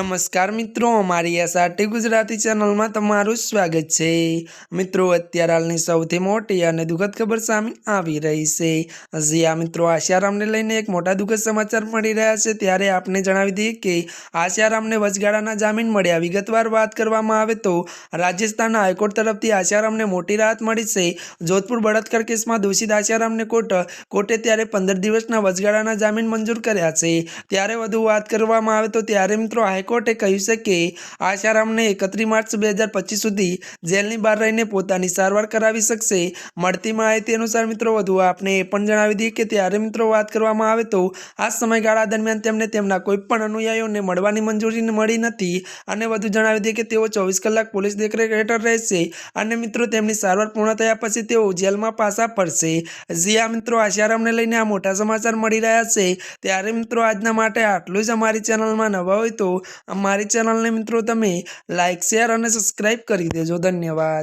નમસ્કાર મિત્રો, અમારી એસઆરટી ગુજરાતી ચેનલમાં તમારું સ્વાગત છે। મિત્રો, અત્યારે હાલની સૌથી મોટી અને દુઃખદ ખબર સામે આવી રહી છે। જ્યાં મિત્રો આશારામને લઈને એક મોટા દુઃખદ સમાચાર મળી રહ્યા છે, ત્યારે આપને જણાવી દઈએ કે આશારામને વચગાળાના જામીન મળ્યા। વિગતવાર વાત કરવામાં આવે તો રાજસ્થાનના હાઈકોર્ટ તરફથી આશારામને મોટી રાહત મળી છે। જોધપુર બળાત્કાર કેસમાં દોષિત આશારામને કોર્ટે ત્યારે 15 દિવસના વચગાળાના જામીન મંજૂર કર્યા છે। ત્યારે વધુ વાત કરવામાં આવે તો ત્યારે મિત્રો હાઈકોર્ટે કહ્યું છે કે આશારામને 31 માર્ચ 2025 સુધી જેલની બહાર રહીને પોતાની સારવાર કરાવી શકશે। મળતી માહિતી અનુસાર મિત્રો વધુ આપને એ પણ જણાવી દઈએ કે ત્યારે મિત્રો વાત કરવામાં આવે તો આ સમયગાળા દરમિયાન તેમને તેમના કોઈ પણ અનુયાયીઓને મળવાની મંજૂરી મળી નથી અને વધુ જણાવી દઈએ કે તેઓ 24 કલાક પોલીસ દેખરેખ હેઠળ રહેશે અને મિત્રો તેમની સારવાર પૂર્ણ થયા પછી તેઓ જેલમાં પાછા ફરશે। જ્યાં મિત્રો આશારામને લઈને આ મોટા સમાચાર મળી રહ્યા છે, ત્યારે મિત્રો આજના માટે આટલું જ। અમારી ચેનલમાં નવા હોય તો અમારી ચેનલને મિત્રો તમે લાઈક, શેર અને સબસ્ક્રાઇબ કરી દેજો। ધન્યવાદ।